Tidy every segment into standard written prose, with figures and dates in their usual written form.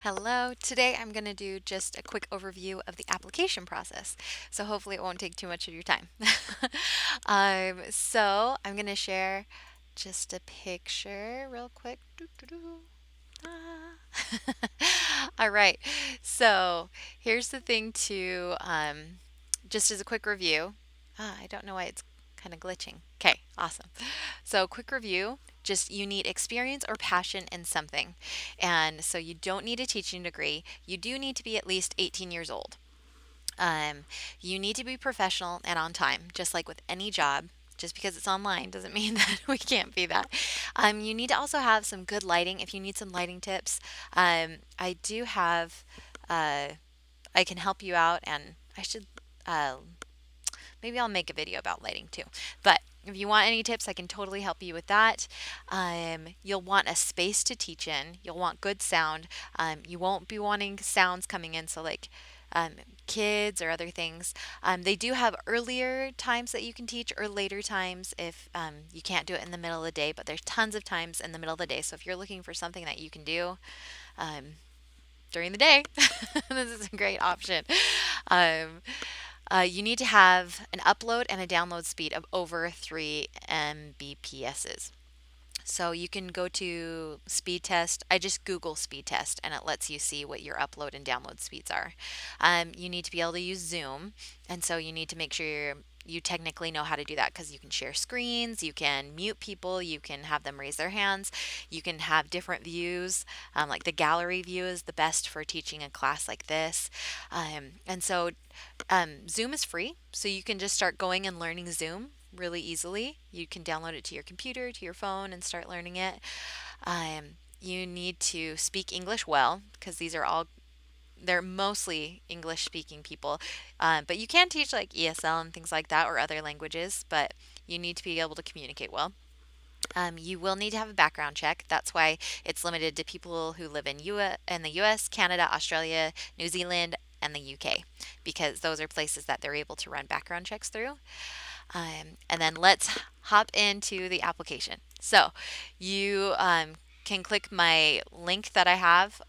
Hello, today I'm going to do just a quick overview of the application process. So hopefully it won't take too much of your time. So I'm going to share just a picture real quick. Doo-doo-doo. All right, so here's the thing just as a quick review. I don't know why it's kind of glitching. Okay, awesome. So, quick review, just you need experience or passion in something. And so you don't need a teaching degree. You do need to be at least 18 years old. Um, you need to be professional and on time, just like with any job. Just because it's online doesn't mean that we can't be that. You need to also have some good lighting. If you need some lighting tips, I do have, uh, I can help you out, and I should uh, maybe I'll make a video about lighting too. But if you want any tips, I can totally help you with that. You'll want a space to teach in. You'll want good sound. You won't be wanting sounds coming in, so like um, kids or other things. They do have earlier times that you can teach or later times if you can't do it in the middle of the day, but there's tons of times in the middle of the day. So if you're looking for something that you can do um, during the day, this is a great option. Um, you need to have an upload and a download speed of over 3 Mbps. So you can go to speed test. I just Google speed test and it lets you see what your upload and download speeds are. You need to be able to use Zoom, and so you need to make sure you technically know how to do that because you can share screens, you can mute people, you can have them raise their hands, you can have different views. Like the gallery view is the best for teaching a class like this. Zoom is free, so you can just start going and learning Zoom really easily. You can download it to your computer, to your phone, and start learning it. You need to speak English well because they're mostly English speaking people. But you can teach like ESL and things like that or other languages, but you need to be able to communicate well. You will need to have a background check. That's why it's limited to people who live in the US, Canada, Australia, New Zealand, and the UK, because those are places that they're able to run background checks through. And then let's hop into the application. So you can click my link that I have,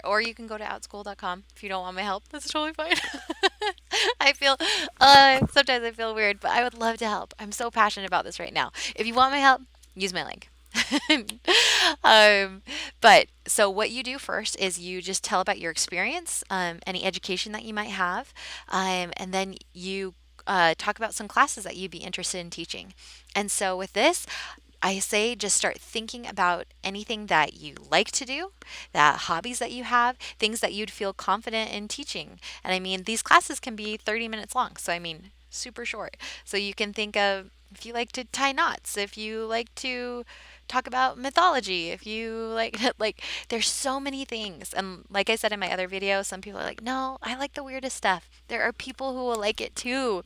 or you can go to outschool.com if you don't want my help. That's totally fine. I feel sometimes I feel weird, but I would love to help. I'm so passionate about this right now. If you want my help, use my link. um, but so what you do first is you just tell about your experience, any education that you might have, and then you talk about some classes that you'd be interested in teaching. And so with this, I say just start thinking about anything that you like to do, that hobbies that you have, things that you'd feel confident in teaching. And I mean, these classes can be 30 minutes long. So, I mean, super short. So, you can think of if you like to tie knots, if you like to talk about mythology, if you like, like, there's so many things. And like I said in my other video, some people are like, no, I like the weirdest stuff. There are people who will like it too.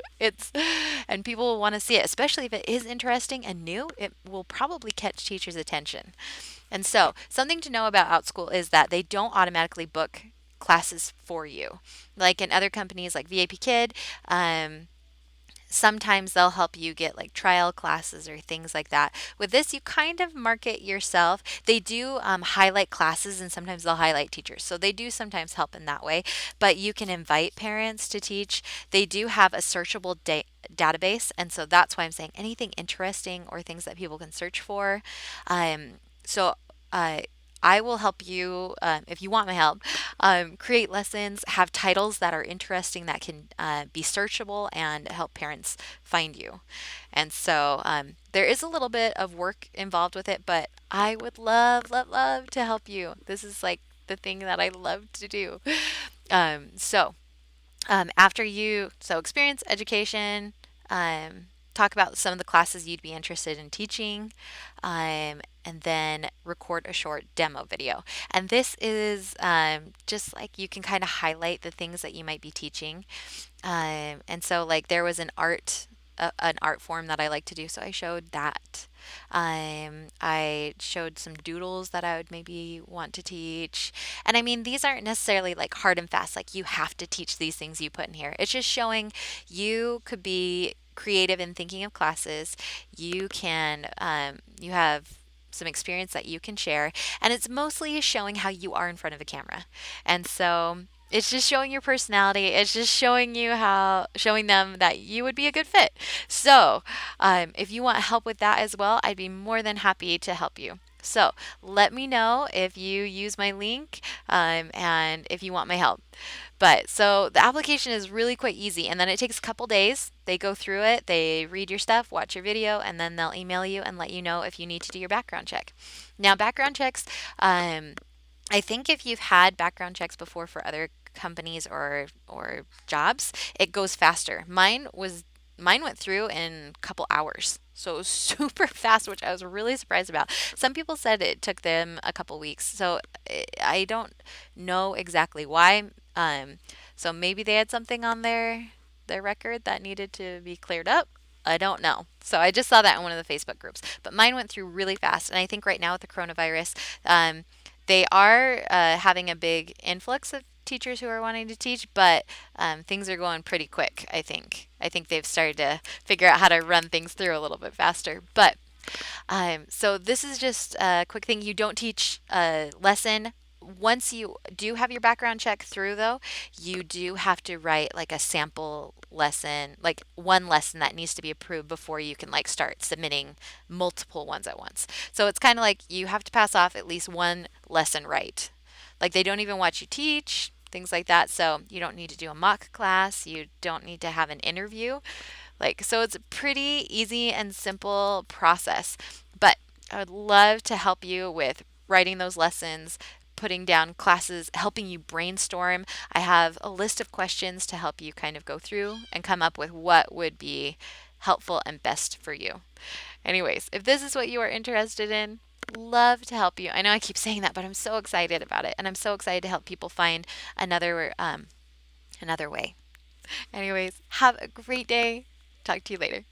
And people will want to see it, especially if it is interesting and new. It will probably catch teachers' attention. And so, something to know about OutSchool is that they don't automatically book classes for you. Like in other companies like VAP Kid, sometimes they'll help you get like trial classes or things like that. With this, you kind of market yourself. They do highlight classes and sometimes they'll highlight teachers. So they do sometimes help in that way, but you can invite parents to teach. They do have a searchable database. And so that's why I'm saying anything interesting or things that people can search for. So, uh, I will help you if you want my help. Create lessons, have titles that are interesting that can be searchable and help parents find you. And so there is a little bit of work involved with it, but I would love, love, love to help you. This is like the thing that I love to do. So after experience, education, talk about some of the classes you'd be interested in teaching, and then record a short demo video. And this is just like you can kind of highlight the things that you might be teaching. And so, like, there was an art form that I like to do, so I showed that. I showed some doodles that I would maybe want to teach. And I mean, these aren't necessarily like hard and fast, like you have to teach these things you put in here. It's just showing you could be creative in thinking of classes. You can, you have some experience that you can share. And it's mostly showing how you are in front of a camera. And so it's just showing your personality. It's just showing you how, showing them that you would be a good fit. So if you want help with that as well, I'd be more than happy to help you. So let me know if you use my link and if you want my help. But so the application is really quite easy, and then it takes a couple days. They go through it, they read your stuff, watch your video, and then they'll email you and let you know if you need to do your background check. Now, background checks, I think if you've had background checks before for other companies or jobs, it goes faster. Mine went through in a couple hours. So it was super fast, which I was really surprised about. Some people said it took them a couple weeks. So I don't know exactly why. Um, so maybe they had something on their record that needed to be cleared up. I don't know. So I just saw that in one of the Facebook groups. But mine went through really fast. And I think right now with the coronavirus, they are having a big influx of teachers who are wanting to teach, but things are going pretty quick, I think. I think they've started to figure out how to run things through a little bit faster. But so this is just a quick thing. You don't teach a lesson. Once you do have your background check through, though, you do have to write like a sample lesson, like one lesson that needs to be approved before you can like start submitting multiple ones at once. So it's kind of like you have to pass off at least one lesson right. Like they don't even watch you teach, things like that. So you don't need to do a mock class. You don't need to have an interview. Like, so it's a pretty easy and simple process. But I would love to help you with writing those lessons, putting down classes, helping you brainstorm. I have a list of questions to help you kind of go through and come up with what would be helpful and best for you. Anyways, if this is what you are interested in, love to help you. I know I keep saying that, but I'm so excited about it, and I'm so excited to help people find another way. Anyways, have a great day. Talk to you later.